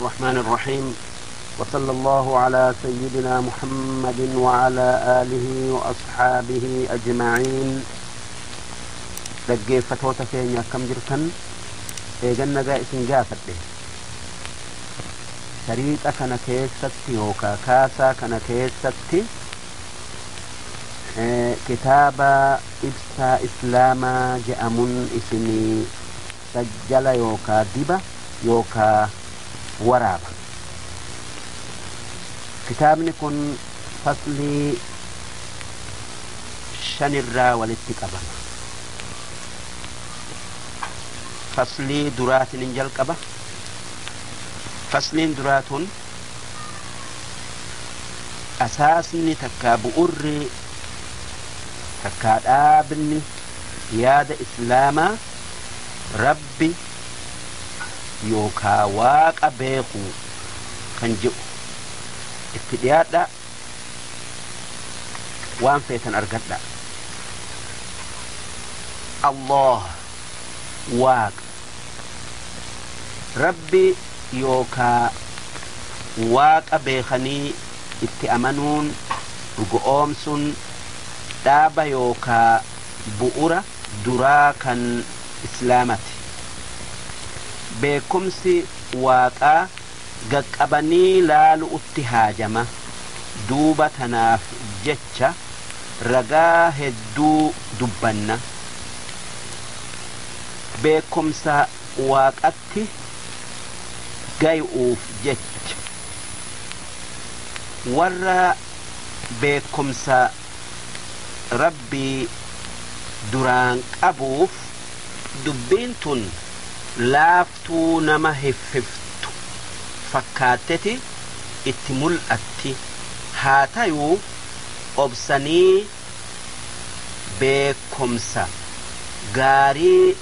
الرحمن الرحيم وصلى الله على سيدنا محمد وعلى آله وأصحابه أجمعين. dhaggeeffatoota keenya akkam jirtan eegannagaa isin gaafadhe shariixa kana keessatti yookaa kaasaa kana keessatti kitaaba ibsaa islaamaa je'amuun isinii sajjala yookaa diba yookaa waraaba. kitaabni kun faslii 5 irraa walitti qabama. فصلي درات ننجل قبا فصلين دراتون أساسني تكابؤر تكادابني ياد إسلاما ربي يوكا واقع بيقو كنجو اتدياد وان فيتن أرقد الله واق ربي يوكا واق بيخني اتأمنون رقومسون دابا يوكا بؤرة دراكا إسلامتي بكمسي واقا قبني لالو اتهاجمة دوبة تناف جتشا رقا هدو دبنا beekumsa waaqatti gayuuf jecha warra beekumsa rabbii duraan qabuuf dubbiin tun laaftuu nama hiffiftu fakkaatteti itti mul'atti haa tayuu obsanii beekumsa gaarii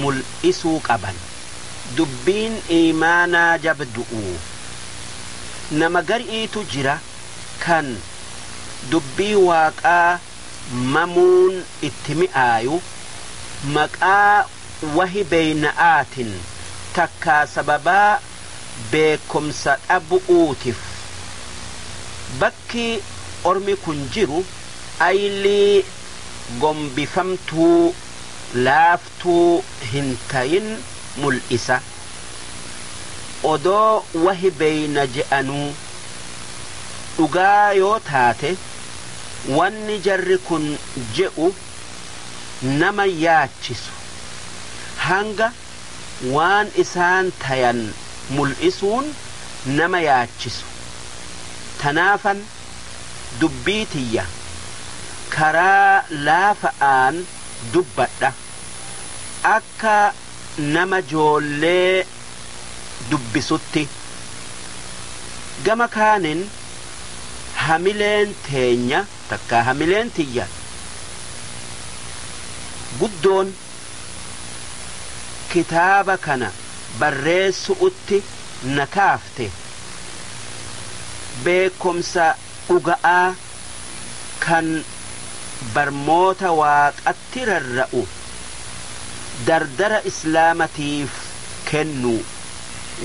mul'isuu qaban. dubbiin iimaanaa jabdu'u nama gari'iitu jira kan dubbii waaqaa mamuun itti mi'aayu maqaa wahi beeyna'aatin takkaa sababaa beekumsa dhabu'uutiif bakki ormi kun jiru aylii gombifamtuu laaftuu hintayin mul'isa odoo wahi beeyna je'anuu dhugaa yoo taate wanni jarri kun je'u nama yaachisu hanga waan isaan tayan mul'isuun nama yaachisu tanaafan dubbii tiyya karaa laafa'aan dubbadha akka nama joollee dubbisutti gama kaanin hamileen teenya takka hamileen tiyya guddoon kitaaba kana barreessuutti na kaafte beekumsa dhuga'aa kan barmoota waaqatti rarra'u dardara islaamatiif kennu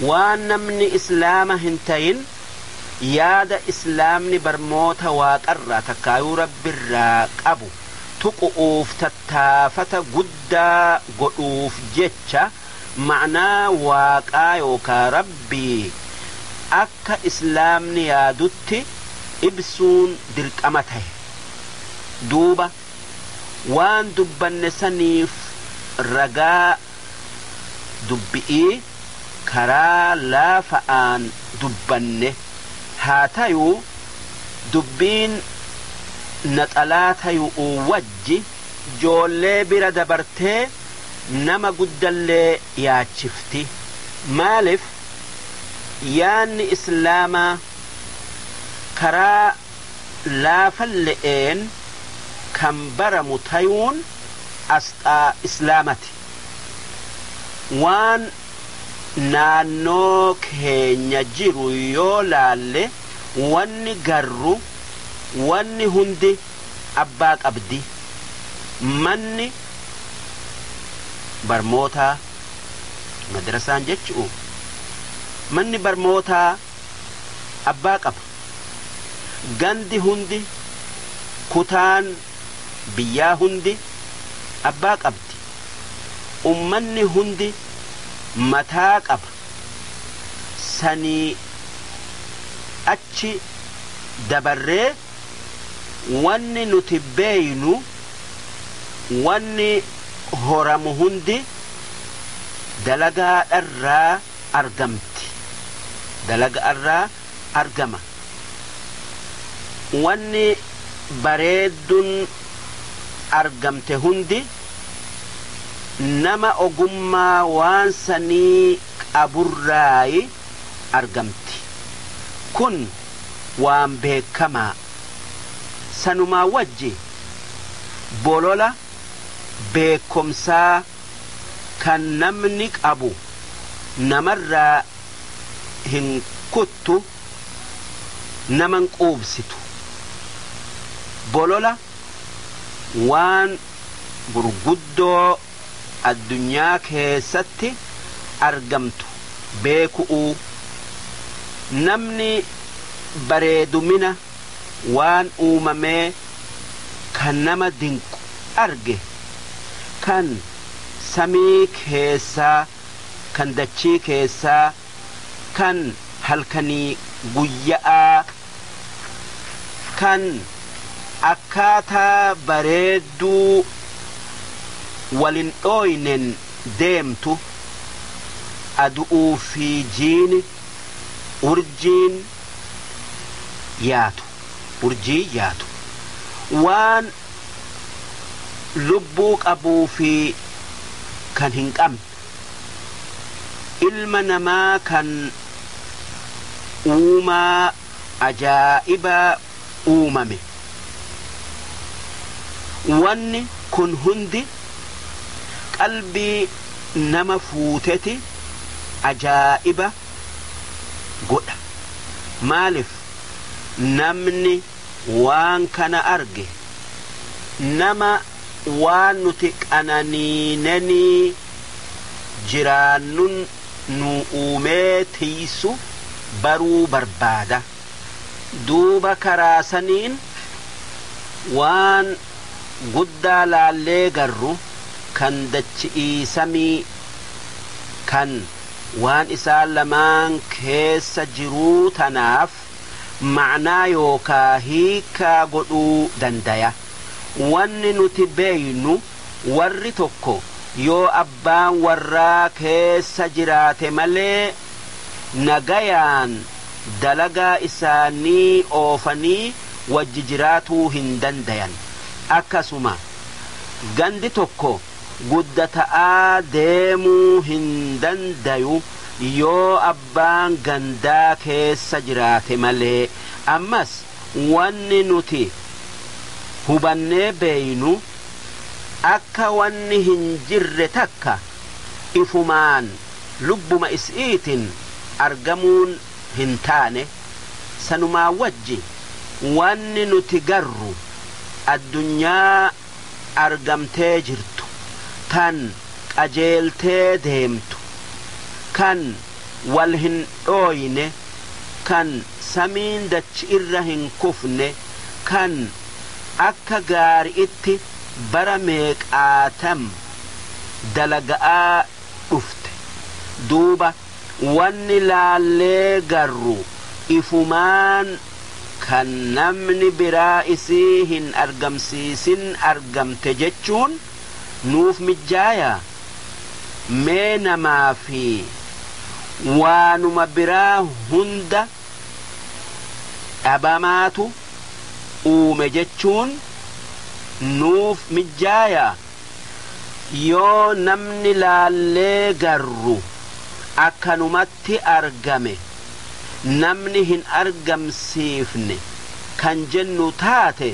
waan namni islaama hin tayin yaada islaamni barmoota waaqarraa takkaayuu rabbirraa qabu tuqu'uuf tattaafata guddaa godhuuf jecha ma'naa waaqaa yookaa rabbii akka islaamni yaadutti ibsuun dirqama tahe duuba waan dubbanne saniif ragaa dubbi'ii karaa laafa'aan dubbanne haa tayuu dubbiin naxalaa tayuu wajji joollee bira dabartee nama guddallee yaachifti maaliif yaanni islaamaa karaa laafalle'een kan baramu tayuun asxaa islaamati waan naannoo keenya jiru yoo laalle wanni garru wanni hundi abbaa qabdi manni barmoota madrasaan jechu manni barmootaa abbaa qaba gandi hundi kutaan biyyaa hundi abbaa qabdi ummanni hundi mataa qaba sanii achi dabarree wanni nuti beeynu wanni horamu hundi dalagaadharraa argamti dalagaarraa argama wanni bareedduun argamte hundi nama ogummaa waan sanii qaburraayi argamti kun waan beekamaa sanumaa wajji bolola beekomsaa kan namni qabu namarraa hin kuttu naman quubsitu bolola waan gurguddoo addunyaa keessatti argamtu beeku'uu namni bareedumina waan uumamee kan nama dinqu arge kan samii keessaa kan dachii keessaa kan halkanii guyyaa kan akkaataa bareedduu walin dhooynen deemtu adu'uu fi jiini urjii yaatu waan lubbuu qabuu fi kan hin qabne ilma namaa kan uumaa ajaa'iba uumame wanni kun hundi qalbii nama fuuteti ajaa'iba godha maalif namni waan kana arge nama waan nuti qananiinanii jiraannun nu uumee tiisu baruu barbaada duuba karaasaniin waan guddaa laallee garru kan dachi'ii samii kan waan isaan lamaan keessa jiruu tanaaf ma'naa yookaa hiikaa godhuu dandaya wanni nuti beeynu warri tokko yoo abbaan warraa keessa jiraate malee nagayaan dalagaa isaanii oofanii wajji jiraatuu hin dandayan akkasuma gandi tokko guddata'aa deemuu hin dandayu yoo abbaan gandaa keessa jiraate malee ammas wanni nuti hubannee beeynu akka wanni hin jirre takka ifumaan lubbuma is'iitin argamuun hin taane sanumaa wajji wanni nuti garru addunyaa argamtee jirtu tan qajeeltee deemtu kan wal hin dhooyne kan samiin dachi irra hin kufne kan akka gaari'itti bara meeqaatam dalaga'aa dhufte duuba wanni laallee garru ifumaan kan namni biraa isii hin argamsiisin argamte jechuun nuuf mijaaya mee namaa fi waanuma biraa hunda dhabamaatu uume jechuun nuuf mijaaya yoo namni laallee garru akkanumatti argame namni hin argamsiifne kan jennu taate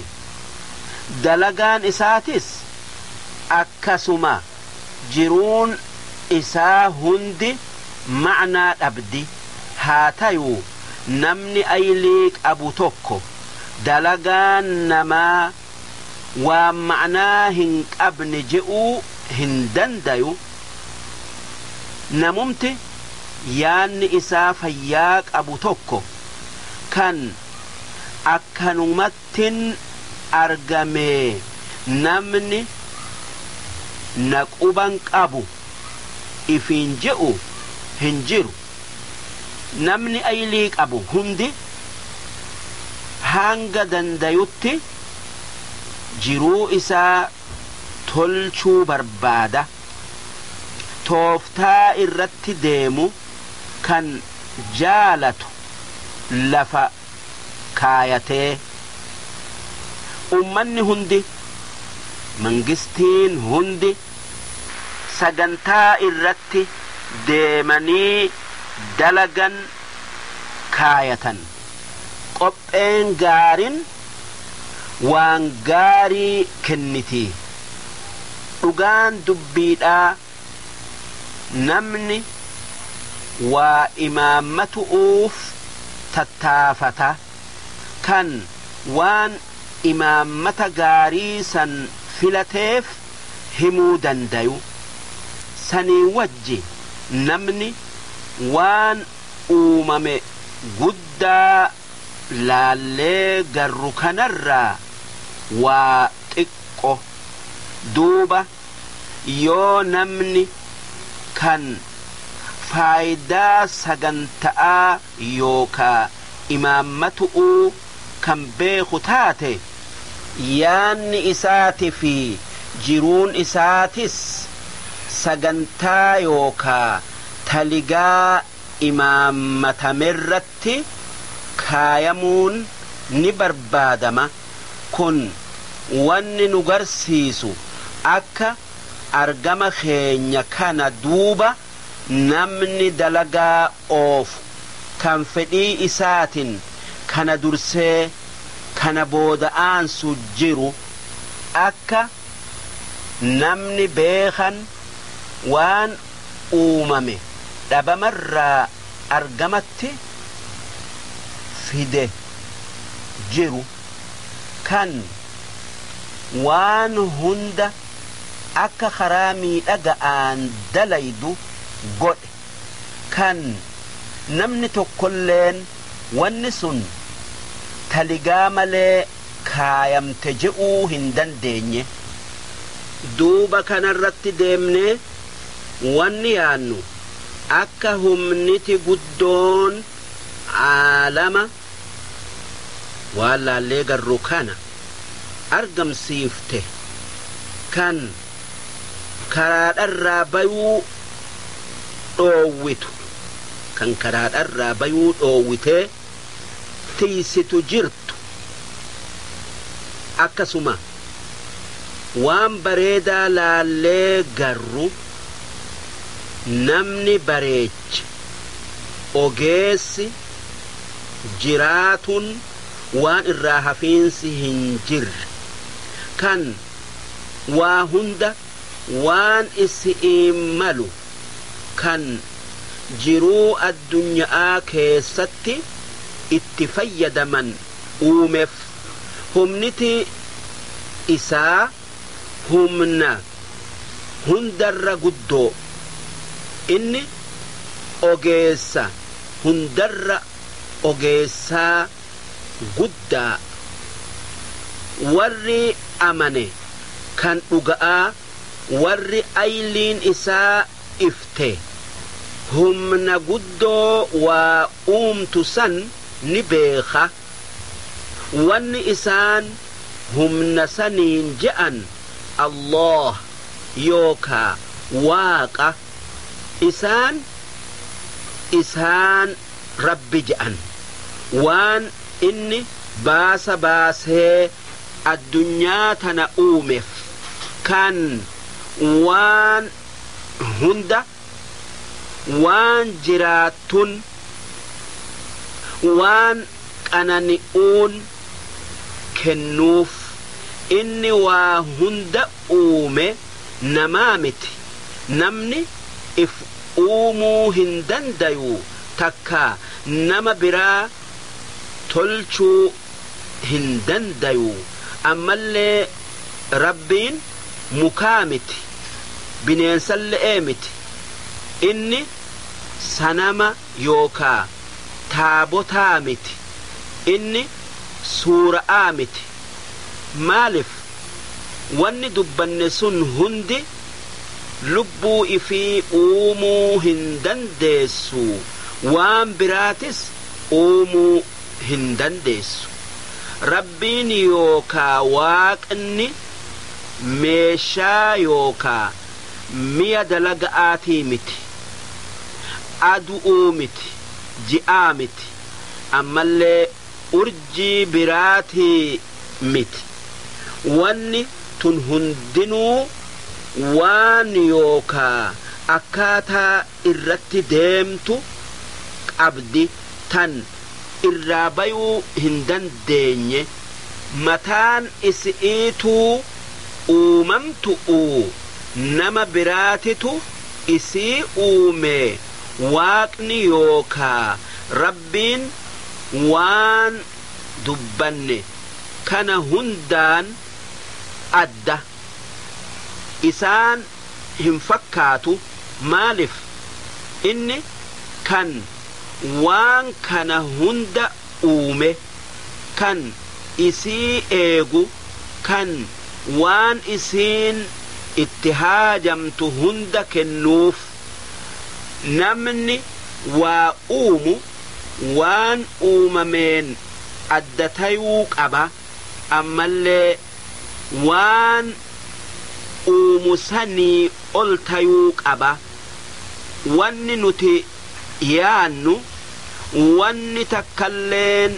dalagaan isaatis akkasuma jiruun isaa hundi ma'naa dhabdi haa tayuu namni aylii qabu tokko dalagaan namaa waan ma'naa hin qabne je'uu hin dandayu namumti yaanni isaa fayyaa qabu tokko kan akkanumattin argame namni naquban qabu ifiin je'u hin jiru. namni aylii qabu hundi hanga dandayutti jiruu isaa tolchuu barbaada. tooftaa irratti deemu kan jaalatu lafa kaayatee ummanni hundi mangistiin hundi sagantaa irratti deemanii dalagan kaayatan. qopheen gaarin waan gaarii kenniti. dhugaan dubbiidhaa namni waa imaammatu'uuf tattaafata kan waan imaammata gaarii san filateef himuu dandayu. sanii wajji namni waan uumame guddaa laallee garru kanarraa waa xiqqo. duuba yoo namni kan faayidaa saganta'aa yookaa imaammatu'uu kan beeku taate yaanni isaati fi jiruun isaatis sagantaa yookaa taligaa imaammatamerratti kaayamuun ni barbaadama. kun wanni nu garsiisu akka argama keenya kana duuba namni dalagaa oofu kan fedhii isaatin kana dursee kana booda'aansu jiru akka namni beekan waan uumame dhabamarraa argamatti fide jiru kan waan hunda akka karaa miidhaga'aan dalaydu godhe kan namni tokkolleen wanni sun taligaa malee kaayamte je'uu hin dandeenye. duuba kanarratti deemnee wanni yaannu akka humniti guddoon aalama waan laallee garru kana argamsiifte kan karaadharraa bayuu dhoowwitu kan karaadharraa bayuu dhoowwitee tiisitu jirtu. akkasuma waan bareedaa laallee garru namni bareeche ogeessi jiraatun waan irraa hafiinsi hin jirre kan waa hunda waan isi'iin malu kan jiruu addunyaa keessatti itti fayyadaman uumeef humniti isaa humna hundarra guddoo. inni ogeessa hundarra ogeessaa guddaa. warri amane kan dhuga'aa warri ayliin isaa ifte humna guddoo waa uumtu san ni beeka. wanni isaan humna saniin je'an Allah yookaa waaqa. isaan rabbi je'an waan inni baasee addunyaa tana uumeef kan waan hunda waan jiraatun waan qanani'uun kennuuf. inni waa hunda uume namaa miti. namni if uumuu hin dandayu takka nama biraa tolchuu hin dandayu. ammallee rabbiin mukaa miti bineensallee miti. inni sanama yookaa taabotaa miti inni suura'aa miti maalif wanni dubbanne sun hundi lubbuu ifii uumuu hin dandeessu waan biraatis uumuu hin dandeessu rabbiin yookaa waaqni meeshaa yookaa mi'a dalaga'aatii miti adu'uu miti ji'aa miti ammallee urjii biraatii miti wanni tun hundinuu waan yookaa akkaataa irratti deemtu qabdi tan irraa bayuu hin dandeenye mataan isi'iituu uumamtu'u nama biraatitu isii uume waaqni yookaa rabbiin waan dubbanne kana hundaan adda isaan hin fakkaatu maalif inni kan waan kana hunda uume kan isii eegu kan waan isiin itti haajamtu hunda kennuuf namni waa uumu waan uumameen adda tayuu qaba ammallee waan uumu sanii ol tayuu qaba wanni nuti yaannu wanni takkalleen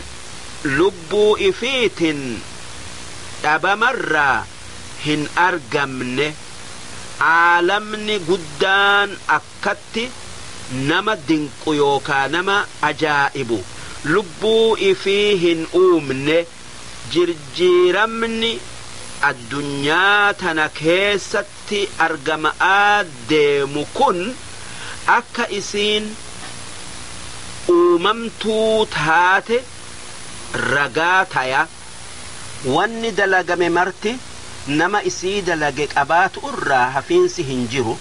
lubbuu ifiitin dhabamarraa hin argamne aalamni guddaan akkatti nama dinqu yookaa nama ajaa'ibu lubbuu ifii hin uumne jirjiiramni addunyaa tana keessatti argama'aa deemu kun akka isiin uumamtuu taate ragaa taya wanni dalagame marti nama isii dalage qabaatu irraa hafiinsi hin jiru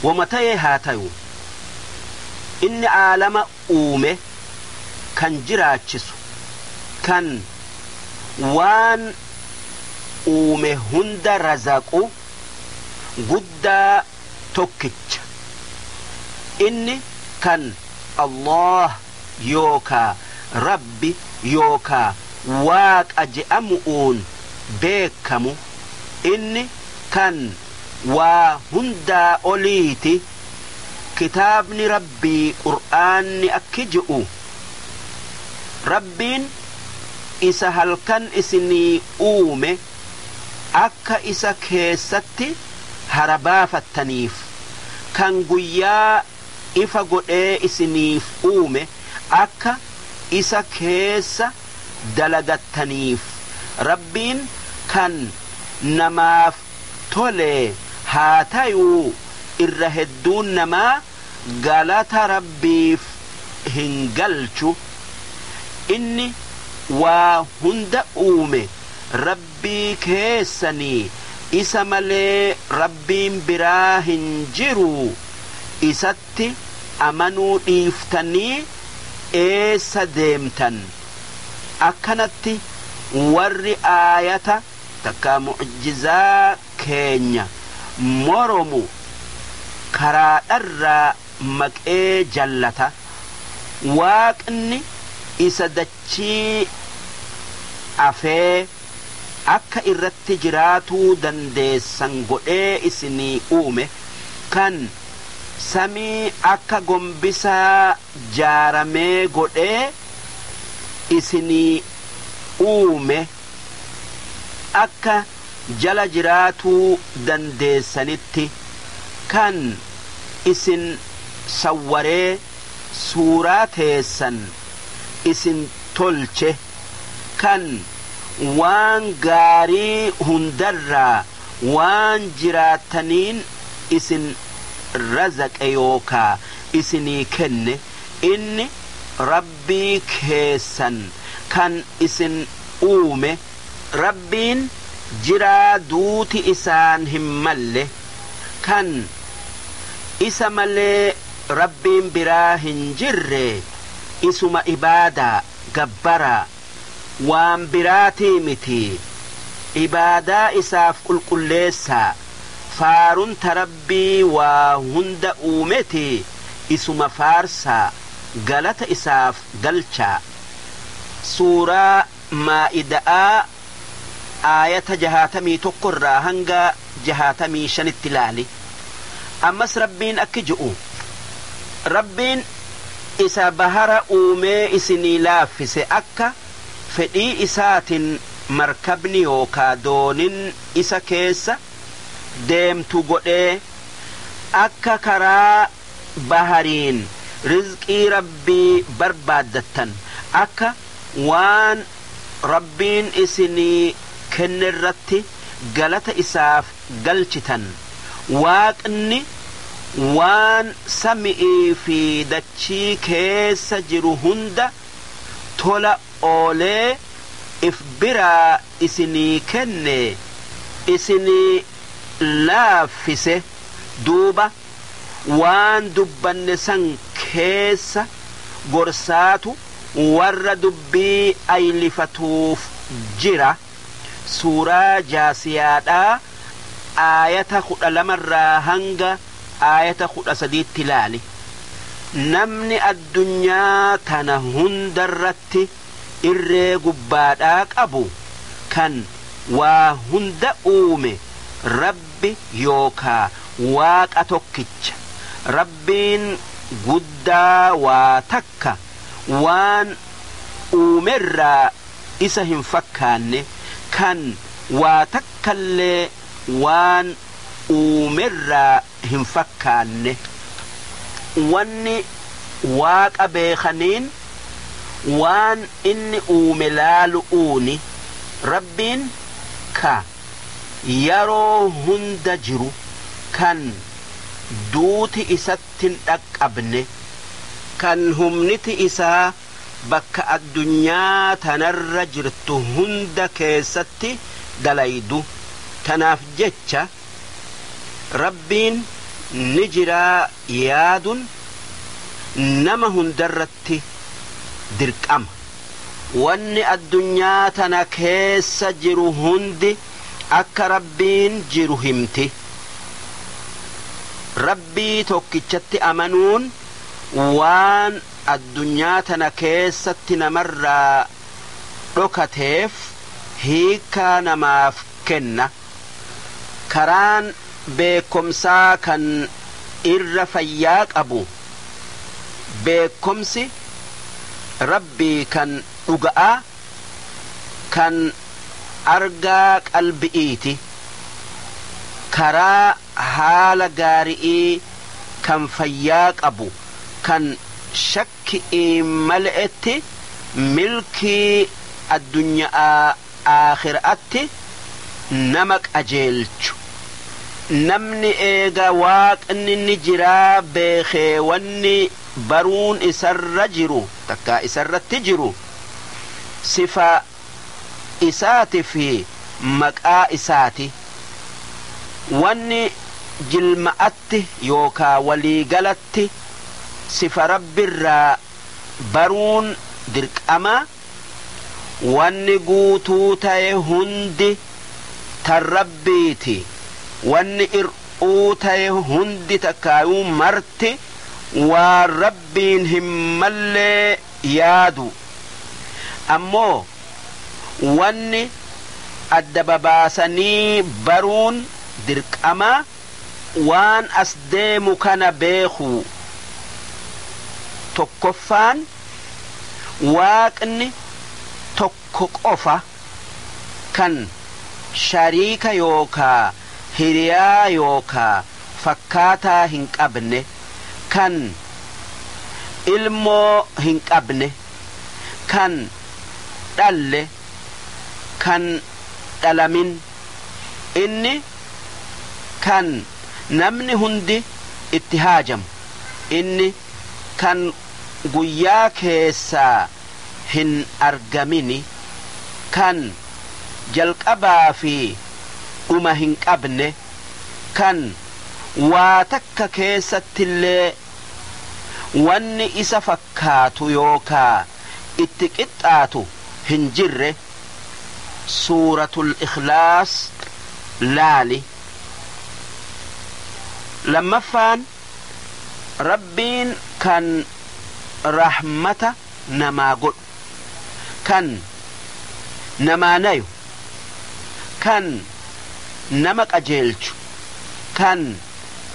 wama ta'ee haa tayu inni aalama uume kan jiraachisu kan waan uume hunda razaqu guddaa tokkicha inni kan Allah yookaa rabbi yookaa waaqa je'amuun beekamu inni kan waa hundaa oliiti kitaabni rabbii qur'aanni akki ji'u rabbiin isa halkan isinii uume akka isa keessatti harabaafattaniif kan guyyaa ifa godhee isiniif uume akka isa keessa dalagattaniif rabbiin kan namaaf tole haa tayuu irra hedduun namaa galata rabbiif hin galchu inni waa hunda uume rabbii keessanii isa malee rabbiin biraa hin jiru isatti amanuu dhiiftanii eessa deemtan akkanatti warri aayata takka mu'jizaa keenya moromu karaadharraa maqee jallata waaqni isa dachii afee akka irratti jiraatuu dandeessan godhee isinii uume kan samii akka gombisaa jaaramee godhee isinii uume akka jala jiraatuu dandeessanitti kan isin sawwaree suuraa teessan isin tolche kan waan gaarii hundarraa waan jiraataniin isin razaqe yookaa isinii kenne inni rabbii keessan kan isin uume rabbiin jiraa duuti isaan hin malle kan isa malee rabbiin biraa hin jirre isuma ibaadaa gabbaraa waan biraatii miti ibaadaa isaaf qulqulleessaa faarunta rabbii waa hunda uumeti isuma faarsaa galata isaaf galchaa suuraa maa'idaa aayata 61 irraa hanga 65 ilaali ammas rabbiin akki ji'u rabbiin isa bahara uumee isinii laaffise akka fedhii isaatin markabni yookaa doonin isa keessa deemtu godhee akka karaa bahariin rizqii rabbii barbaaddattan akka waan rabbiin isinii kennerratti galata isaaf galchitan waaqni waan sami'ii fi dachii keessa jiru hunda tola oolee if biraa isinii kenne isinii laaffise duuba waan dubbanne san keessa gorsaatu warra dubbii aylifatuuf jira suuraa jaasiyaadhaa aayata 12 irraa hanga aayata 13 ilaali namni addunyaa tana hundarratti irree gubbaadhaa qabu kan waa hunda uume rabbi yookaa waaqa tokkicha rabbiin guddaa waa takka waan uumerraa isa hin fakkaanne kan waa takkallee waan uumerraa hin fakkaanne wanni waaqa beekaniin waan inni uume laalu'uuni rabbiin ka yeroo hunda jiru kan duuti isattin dhaqqabne kan humniti isaa bakka addunyaa tanarra jirtu hunda keessatti dalaydu tanaaf jecha rabbiin ni jiraa yaadun nama hundarratti dirqama wanni addunyaa tana keessa jiru hundi akka rabbiin jiru himti rabbii tokkichatti amanuun waan addunyaa tana keessatti namarraa dhokateef hiikaa namaaf kenna karaan beekomsaa kan irra fayyaa qabu beekomsi rabbii kan dhuga'a kan argaa qalbi'iiti karaa haala gaarii kan fayyaa qabu kan shakki'ii mal'etti milkii addunyaa aakhiraatti nama qajeelchu namni eega waaqni ni jiraa beekee wanni baruun isarra jiru takka isarratti jiru sifa isaati fi maqaa isaati wanni jilma'atti yookaa waliigalatti sifa rabbirraa baruun dirqama wanni guutuu ta'e hundi tan rabbiiti wanni ir'uu ta'e hundi takkaayuu marti waan rabbiin hin mallee yaadu ammoo wanni adda babaasanii baruun dirqama waan as deemu kana beeku tokkoffaan waaqni tokko qofa kan shariika yookaa hiriyaa yookaa fakkaataa hin qabne kan ilmoo hin qabne kan dhalle kan dhalamin inni kan namni hundi itti haajamu inni kan guyyaa keessaa hin argamini kan jalqabaa fi dhuma hin qabne kan waa takka keessattillee wanni isa fakkaatu yookaa itti qixxaatu hin jirre suuratul ikhlaas laali. lammaffaan rabbiin kan rahmata namaa godhu, kan namaa nayu, kan nama qajeelchu, kan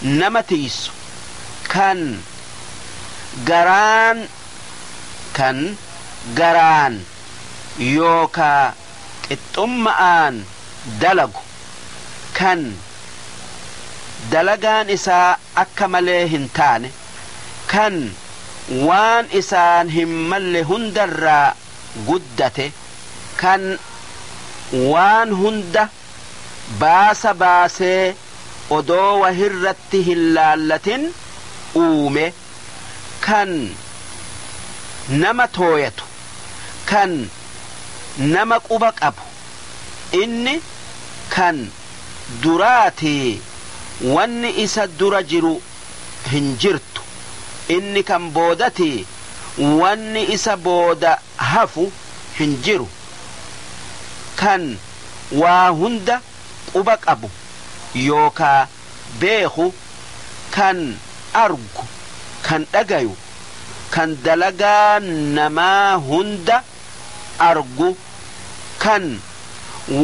nama tiisu, kan garaan yookaa qixxumma'aan dalagu, kan dalagaan isaa akka malee hin taane, kan waan isaan hin malle hundarraa guddate, kan waan hunda baasee odoo wahirratti hin laallatin uume, kan nama tooyatu, kan nama quba qabu, inni kan duraatii wanni isa dura jiru hin jirtu, inni kan boodatii wanni isa booda hafu hin jiru, kan waa hunda quba qabu yookaa beeku, kan argu, kan dhagayu, kan dalagaa namaa hunda argu, kan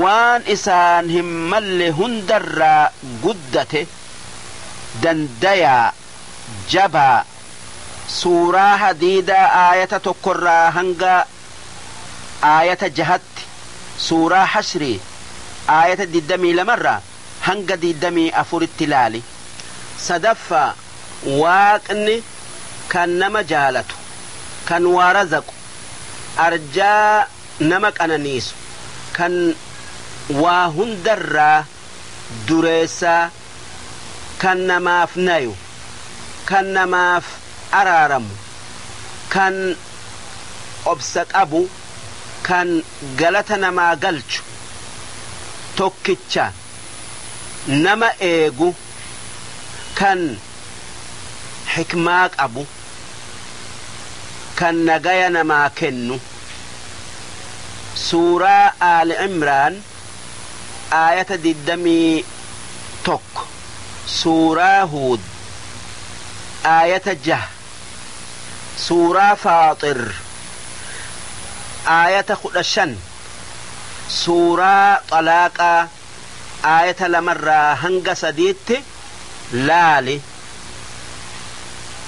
waan isaan hin malle hundarraa guddate, dandayaa jabaa. suuraa hadiidaa aayata tokkorraa hanga aayata 6tti, suuraa hashrii aayata 22 hanga 24tti ilaali. sadaffaa waaqni kan nama jaalatu, kan waa razaqu, arjaa nama qananiisu, kan waa hundarraa dureessaa, kan namaaf nayu, kan namaaf araaramu, kan obsa qabu, kan galata namaa galchu, tokkicha nama eegu, kan hikmaa qabu, kan nagaya namaa kennu. suuraa aali imraan aayata 21, suuraa huud aayata 6, suuraa faaxir aayata 15, suuraa xalaaqaa aayata 2 hanga 3tti laali.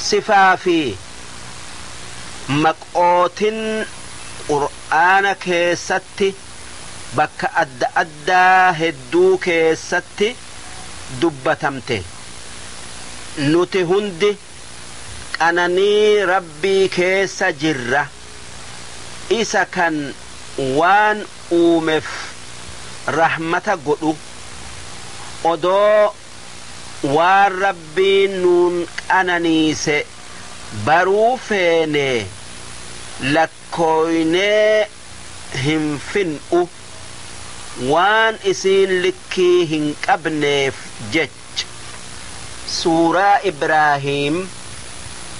sifaa fi maqootin qur'aana keessatti bakka adda addaa hedduu keessatti dubbatamte. nuti hundi qananii rabbii keessa jirra, isa kan waan uumeef rahmata godhu, odoo waan rabbiin nuun qananiise baruu feene lakkooynee hin fin'u, waan isiin likkii hin qabneef jecha. suuraa ibraahiim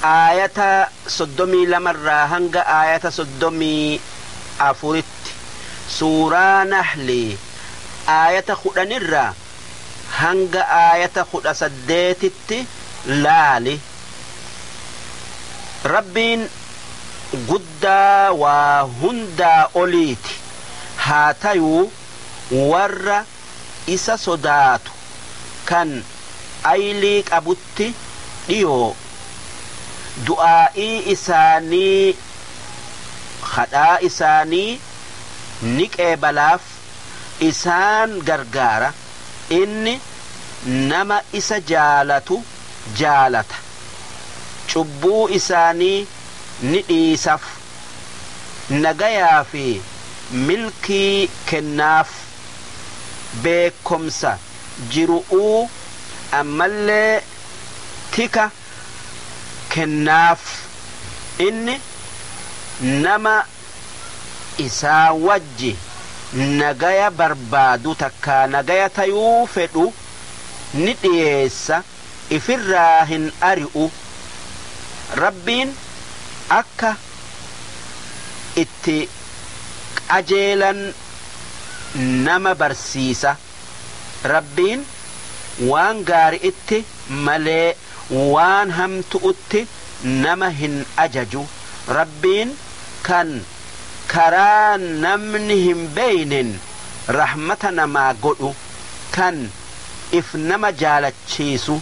aayata 32 hanga aayata 34tti, suuraa nahlii aayata 10 hanga aayata 18tti laali. rabbiin guddaa waa hundaa oliiti, haa tayuu warra isa sodaatu, kan aylii qabutti dhiyoo, du'aa'ii isaanii hadhaa isaanii ni qeebalaaf, isaan gargaara. inni nama isa jaalatu jaalata, cubbuu isaanii ni dhiisaf, nagayaa fi milkii kennaaf, beekomsa jiru'uu ammallee tika kennaaf. inni nama isaa wajji nagaya barbaadu takkaa nagaya tayuu fedhu ni dhiyeessa, ifirraa hin ari'u. rabbiin akka itti qajeelan nama barsiisa. rabbiin waan gaari'itti malee waan hamtu'utti nama hin ajaju. rabbiin kan karaa namni hin beeynen rahmata namaa godhu, kan if nama jaalachiisu,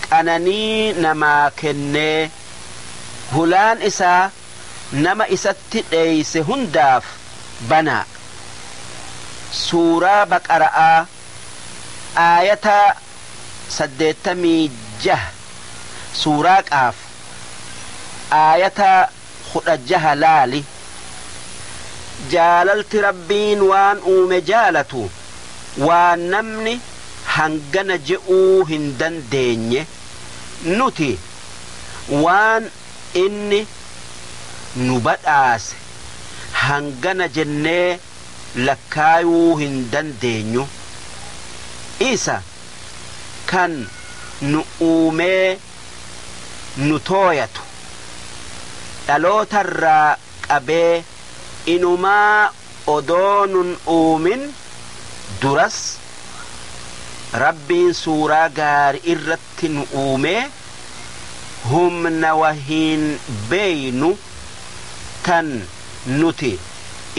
qananii namaa kennee hulaan isaa nama isatti dheeyse hundaaf banaa. suuraa baqara'aa aayata 86 suuraa qaaf aayata 16 laali. jaalalti rabbiin waan uume jaalatu waan namni hangana je'uu hin dandeenye. nuti waan inni nu badhaase hangana jennee lakkaayuu hin dandeenyu. isa kan nu uumee nu tooyatu dhalootarraa qabee inumaa odoo nun uumin duras rabbiin suuraa gaari irratti nu uumee humna wahiin beeynu tan nuti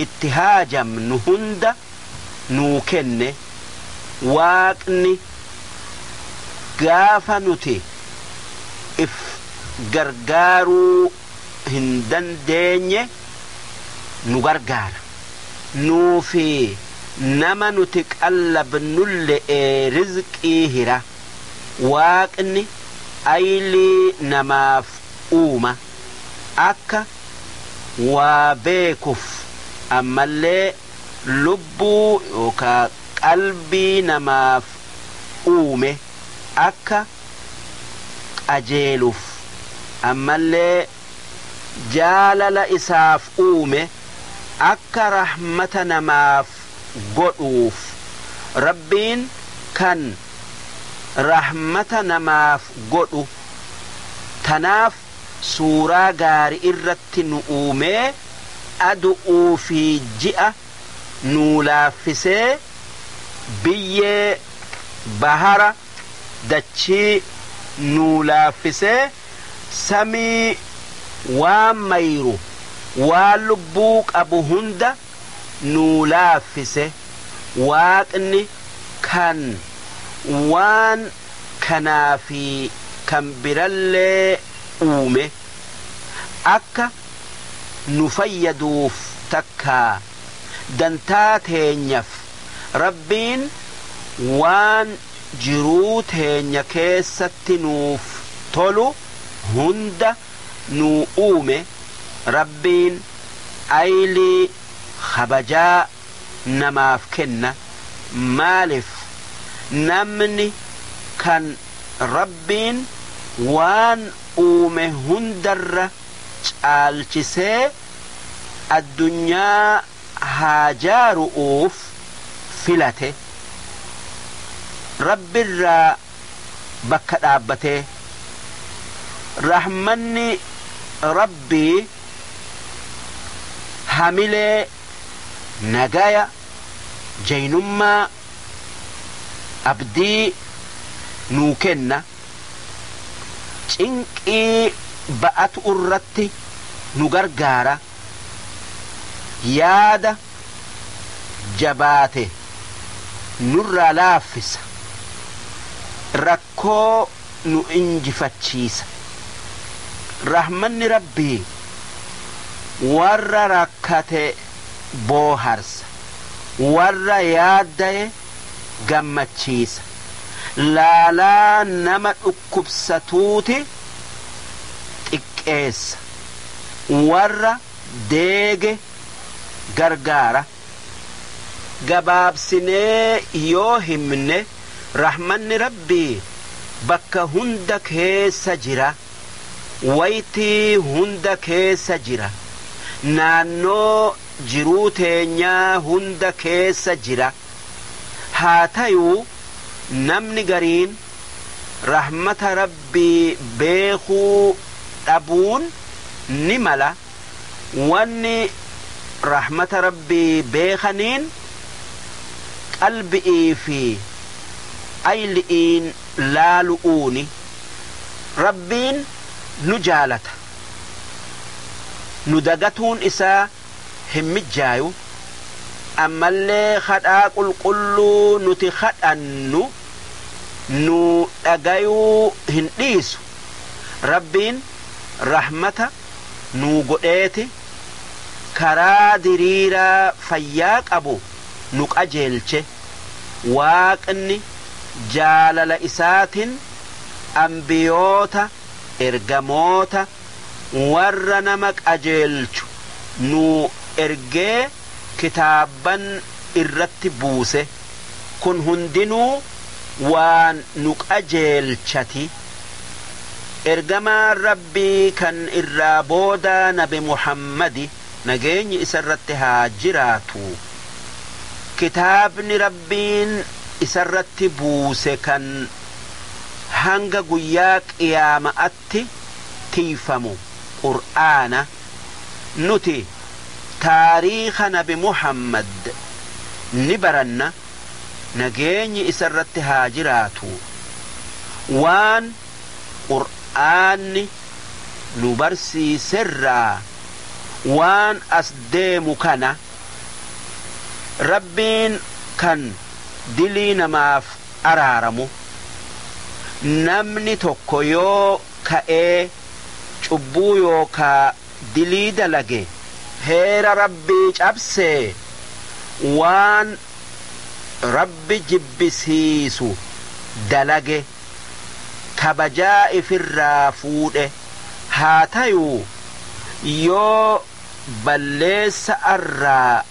itti haajamnu hunda nuu kenne. waaqni gaafa nuti if gargaaruu hin dandeenye nu gargaara. nuufi nama nuti qallabnulle'ee rizqii hira. waaqni aylii namaaf uuma akka waa beekuuf ammallee lubbuu yookaa qalbii namaaf uume akka qajeeluuf ammallee jaalala isaaf uume akka rahmata namaaf godhuuf. rabbiin kan rahmata namaaf godhu tanaaf suuraa gaari irratti nu uumee adu'uu fi ji'a nuu laaffisee biyyee bahara dachii nuu laaffisee samii waan mayru waan lubbuu qabu hunda nuu laaffise. waaqni kan waan kanaa fi kan birallee uume akka nu fayyaduuf takkaa dantaa teenyaf. rabbiin waan jiruu teenya keessatti nuuf tolu hunda nuu uume. rabbiin aylii kabajaa namaaf kenna. maaliif namni kan rabbiin waan uume hundarra caalchisee addunyaa haajaaru'uuf filate rabbirraa bakka dhaabbatee. rahmanni rabbii hamilee nagaya jaynummaa abdii nuu kenna. cinqii ba'atu irratti nu gargaara. yaada jabaate nurraa laaffisa. rakkoo nu injifachiisa. rahmanni rabbii warra rakkate booharsa. warra yaaddaye gammachiisa. laalaa nama dhukkubsatuuti xiqqeessa. warra deege gargaara. gabaabsinee yoo himne rahmanni rabbii bakka hunda keessa jira. waytii hunda keessa jira. naannoo jiruu teenyaa hunda keessa jira. haa tayuu namni gariin rahmata rabbii beekuu dhabuun ni mala wanni rahmata rabbii beekaniin qalbii fi ayli'iin laalu'uuni rabbiin nu jaalata nu dagatuun isaa hin mijjaayu ammallee kadhaa qulqulluu nuti kadhannu nu dhagayuu hin dhiisu rabbiin rahmata nu godheeti karaa diriiraa fayyaa qabu nu qajeelche waaqni jaalala isaatin ambiyoota ergamoota warra nama qajeelchu nu ergee kitaaban irratti buuse kun hundinuu waan nu qajeelchati ergamaan rabbii kan irraa booda nabi muhammadi nageenyi isarratti haa jiraatu kitaabni rabbiin isarratti buuse kan hanga guyyaa qiyaama'atti tiifamu qur'aana nuti taariikha nabi muhammad ni baranna nageenyi isarratti haa jiraatu waan qur'aanni nu barsiiserraa waan as deemu kana rabbiin kan dilii namaaf araaramu namni tokko yoo ka'ee cubbuu yookaa dilii dalage heera rabbii cabsee waan rabbi jibbisiisu dalage kabajaa ifirraa fuudhe haa tayuu yoo balleessa irraa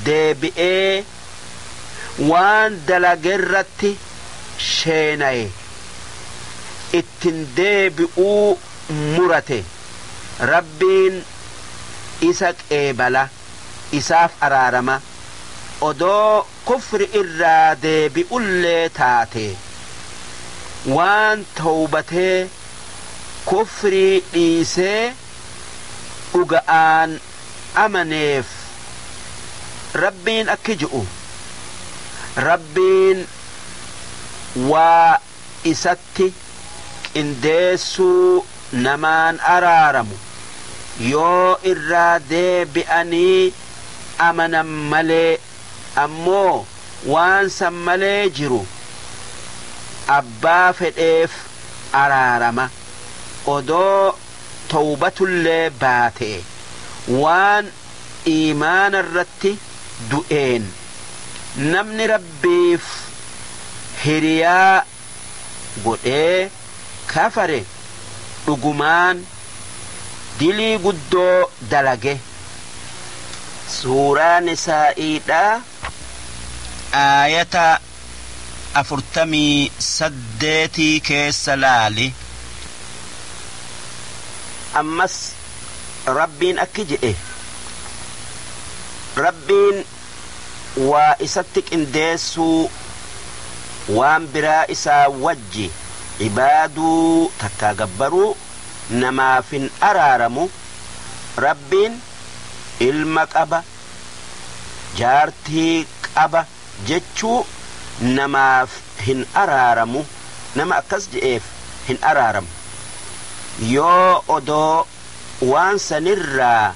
deebi'ee waan dalagerratti sheenaye ittin deebi'uu murate rabbiin isa qeebala isaaf araarama odoo kufri irraa deebi'ullee taate waan tawbatee kufrii dhiisee dhuga'aan amaneef rabbiin akki ji'u rabbiin waa isatti qindeessuu namaan araaramu yoo irraa deebi'anii amanan malee ammoo waan san malee jiru abbaa fedheef araarama odoo tawbatullee baate waan iimaana irratti du'een namni rabbiif hiriyaa godhee kafare dhugumaan dilii guddoo dalage suuraa nisaa'iidha aayata 48 keessa laali ammas rabbiin akki jedhe rabbiin waa isatti qindeessuu waan biraa isaa wajji ibaaduu takkaa gabbaruu namaaf hin araaramu rabbiin ilma qaba jaartii qaba jechuu namaaf hin araaramu nama akkas je'eef hin araaramu yoo odoo waan sanirraa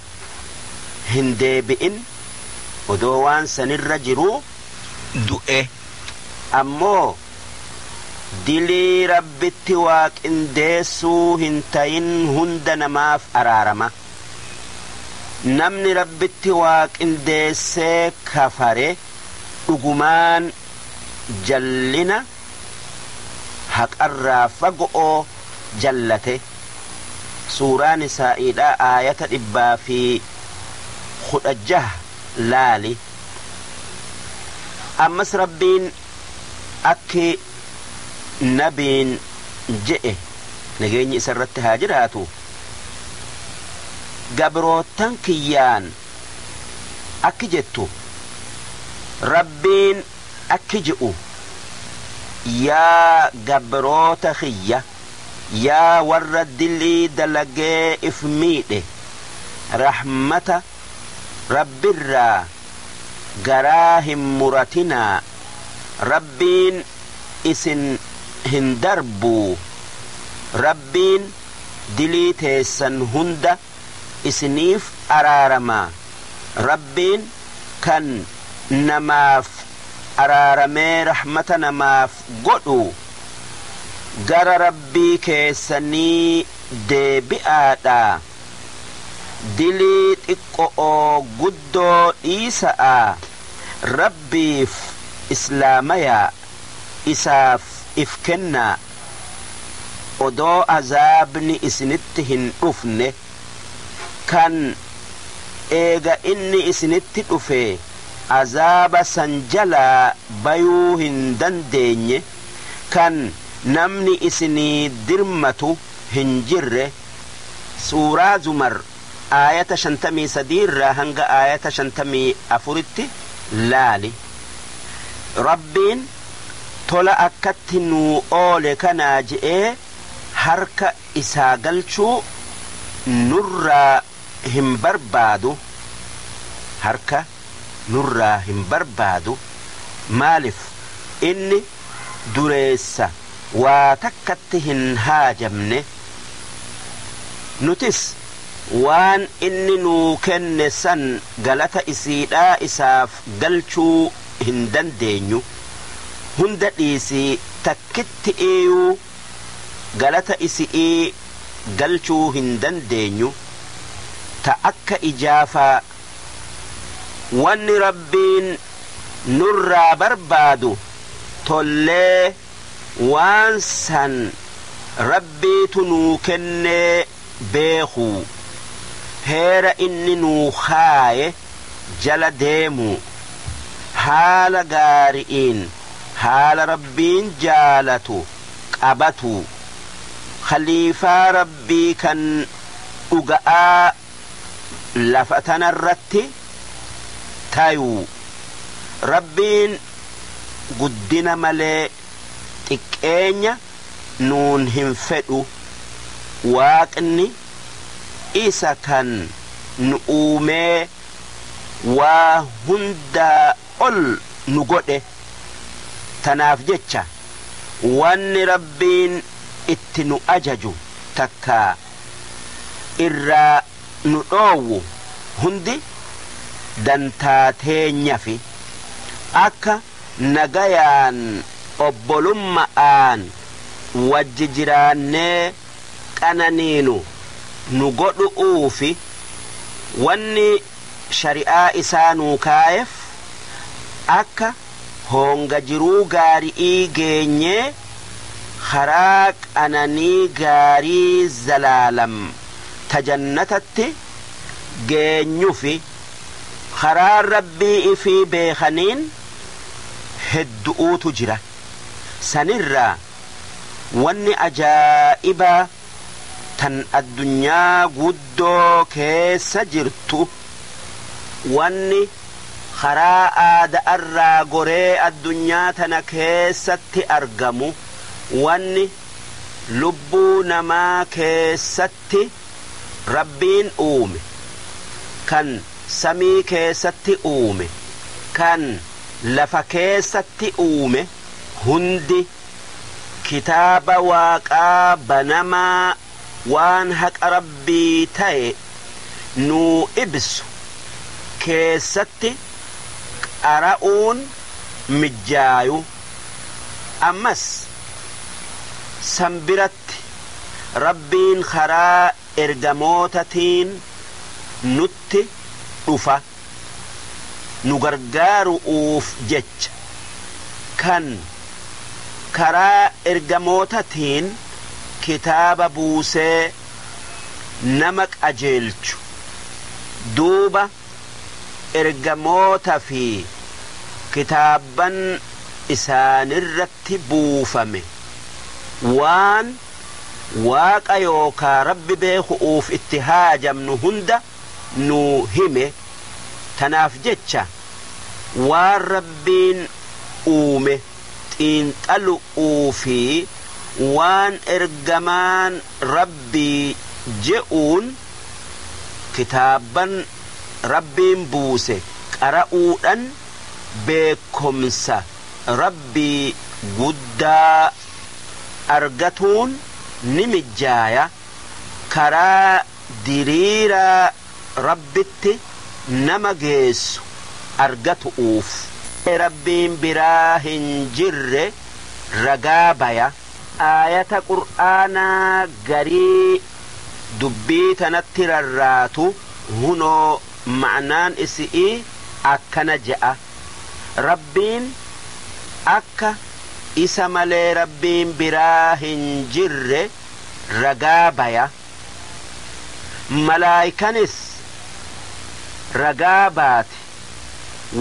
hin deebi'in odoo waan sanirra jiru du'e ammoo dilii rabbitti waa qindeessuu hin tayin hunda namaaf araarama namni rabbitti waa qindeessee kafare dhugumaan jallina haqarraa fago'oo jallate suuraa nisaa'iidha aayata 116 laali ammas rabbiin akki nabiin je'e nageenyi isarratti haa jiraatu gabrootan kiyyaan akki jettu rabbiin akki je'u yaa gabroota kiyya yaa warra dilii dalagee if miidhe rahmata rabbirraa garaa hin muratinaa rabbiin isin hin darbuu rabbiin dilii teessan hunda isiniif araaramaa rabbiin kan namaaf araaramee rahmata namaaf godhu gara rabbii keessanii deebi'aadha dilii xiqqoo guddoo dhiisa'a rabbiif islaamayaa isaaf if kennaa odoo azaabni isinitti hin dhufne kan eega inni isinitti dhufe azaaba san jalaa bayuu hin dandeenye kan namni isinii dirmatu hin jirre suuraa zumar aayata 53 irraa hanga aayata 54tti laali rabbiin tola akkatti nuu oole kanaa je'ee harka isaa galchuu nurraa hin barbaadu harka nurraa hin barbaadu maalif inni dureessa waa takkatti hin haajamne nutis waan inni nuu kenne san galata isiidhaa isaaf galchuu hin dandeenyu hunda dhiisii takkitti eeyuu galata isi'ii galchuu hin dandeenyu ta akka ijaafaa wanni rabbiin nurraa barbaadu tollee waan san rabbiitu nuu kennee beekuu heera inni nuu kaaye jala deemuu haala gaari'iin haala rabbiin jaalatu qabatu khaliifaa rabbii kan dhuga'aa lafa tanarratti tayuu rabbiin guddina malee xiqqeenya nuun hin fedhu waaqni isa kan nu uumee waa hundaa ol nu godhe tanaaf jecha wanni rabbiin itti nu ajaju takkaa irraa nu dhoowwu hundi dantaateenyafi akka nagayaan obbolummaan wajji jiraannee qananiinu nu godhu'uufi wanni shari'aa isaa nuu kaayeef akka honga jiruu gaari'ii geenyee karaa qananii gaarii zalaalam tajannatatti geenyufi karaa rabbii ifii beekaniin heddu'uutu jira sanirraa wanni ajaa'ibaa tan addunyaa guddoo keessa jirtu wanni karaa aada'arraa goree addunyaa tana keessatti argamu wanni lubbuu namaa keessatti rabbiin uume kan samii keessatti uume kan lafa keessatti uume hundi kitaaba waaqaa banamaa waan haqa rabbii ta'e nuu ibsu keessatti qara'uun mijjaayu ammas san biratti rabbiin karaa ergamootatiin nutti dhufa nu gargaaru'uuf jecha kan karaa ergamootatiin kitaaba buusee nama qajeelchu duuba ergamoota fi kitaaban isaanirratti buufame waan waaqa yookaa rabbi beeku'uuf itti haajamnu hunda nuu hime tanaaf jecha waan rabbiin uume xiinxalu'uu fi وان إرجمان ربي جئون كتابا ربي بوسه قرأوًا بكمسة ربي قدا أرجتون نمجايا كرا ديريرا ربتي نمجيس أرجت أوف ربين براهن جر رقابيا آية قرآن قري دبيت نتر الراتو هنو معنان إسئي أكا نجأ ربين أكا إسا مالي ربين براهن جر رقابيا ملايكانس رقابات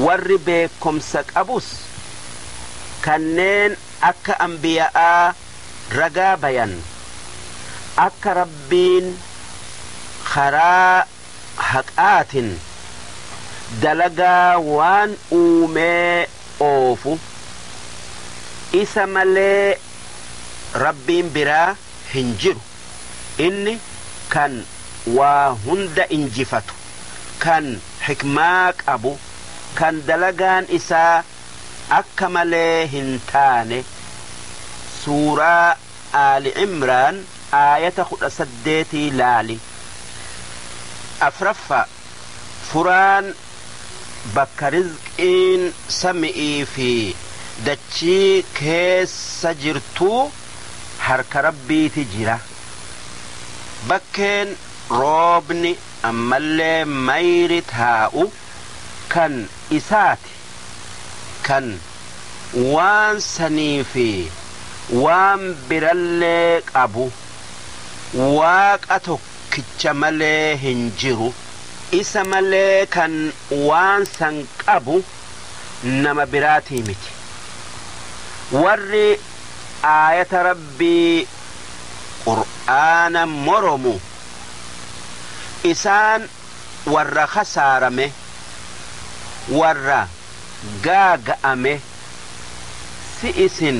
warri beekumsa qabus kanneen akka anbiyaa ragaa bayan akka rabbiin karaa haqaatin dalagaa waan uumee oofu isa malee rabbiin biraa hin jiru inni kan waa hunda injifatu kan hikmaa qabu kan dalagaan isaa akka malee hin taane suuraa aali imraan aayata 18 laali afraffa furaan bakka rizqiin sami'ii fi dachii keessa jirtuu harka rabbiiti jira bakkeen roobni ammallee mayri taa'u kan isaati kan waan sanii fi waan birallee qabu waaqa tokkicha malee hin jiru isa malee kan waan san qabu nama biraatii miti warri aayata rabbii qur'aana moromu isaan warra khasaarame warra gaaga'ame si isin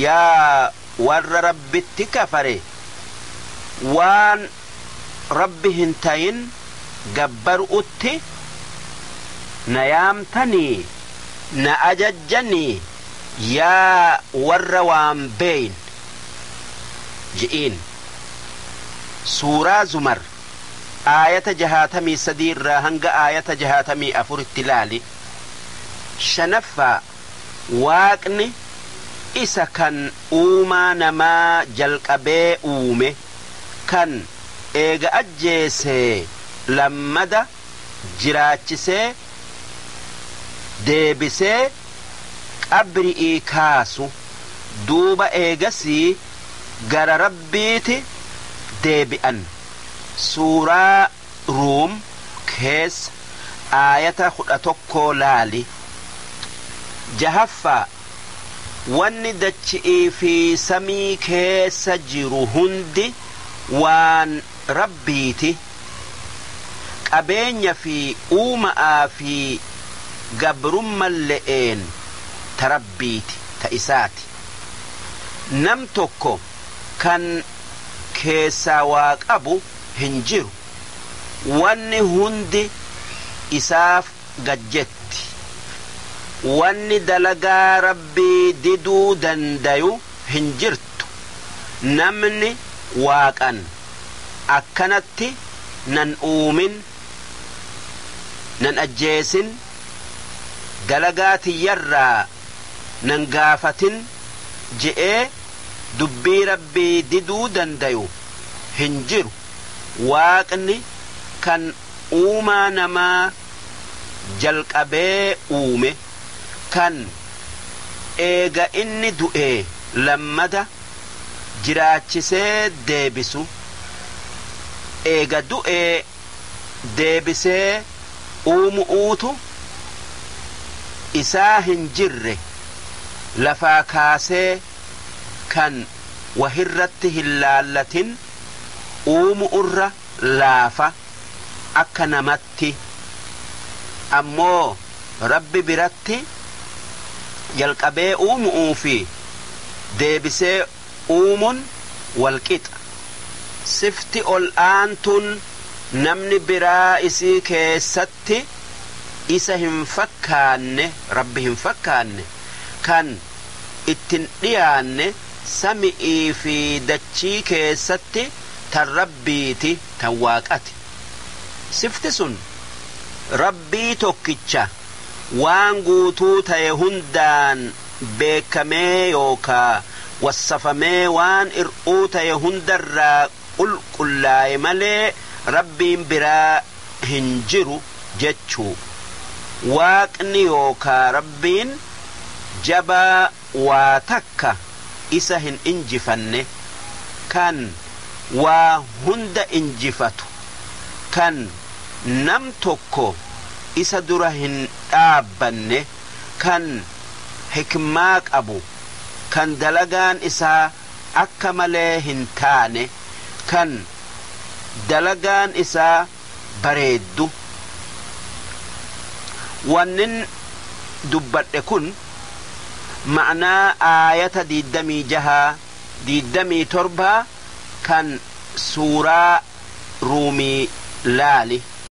yaa warra rabbitti kafare waan rabbi hin tayin gabbaru'utti na yaamtanii na ajajjanii yaa warra waan beeyin ji'iin suuraa zumar آية جهاتمي سدير هنگا آية جهاتمي أفور التلالي شنفا واقني إسا كان أوما نما جلقبي أومي كان إيغا أجيسي لمدا جراچسي ديبسي قبري إيكاسو دوبا إيغسي غر ربيتي ديبئن suuraa ruum keessa aayata 11 laali jahaffaa wanni dachi'ii fi samii keessa jiru hundi waan rabbiiti qabeenya fi uuma'aa fi gabrummalle'een ta rabbiiti ta isaati nam tokko kan keessaa waa qabu hin jiru wanni hundi isaaf gajjetti wanni dalagaa rabbii diduu dandayu hin jirtu namni waaqan akkanatti nan uumin nan ajjeesin dalagaa tiyyarraa nan gaafatin je'ee dubbii rabbii diduu dandayu hin jiru waaqni kan uumaa namaa jalqabee uume kan eega inni du'e lammada jiraachisee deebisu eega du'e deebisee uumu'uutu isaa hin jirre lafaa kaasee kan wahirratti hin laallatin uumu'urra laafa akka namatti ammoo rabbi biratti jalqabee uumu'uu fi deebisee uumun walqixa sifti ol aantun namni biraa isii keessatti isa hin fakkaanne rabbi hin fakkaanne kan ittin dhiyaanne sami'ii fi dachii keessatti tan rabbiiti tan waaqati sifti sun rabbii tokkicha waan guutuu ta'e hundaan beekamee yookaa wassafamee waan ir'uu ta'e hundarraa qulqullaa'e malee rabbiin biraa hin jiru jechuu waaqni yookaa rabbiin jabaa waa takka isa hin injifanne kan waa hunda injifatu kan nam tokko isa dura hin dhaabbanne kan hikmaa qabu kan dalagaan isaa akka malee hin taane kan dalagaan isaa bareeddu wannin dubbadhe kun ma'naa aayata 27 kan suuraa ruumii laali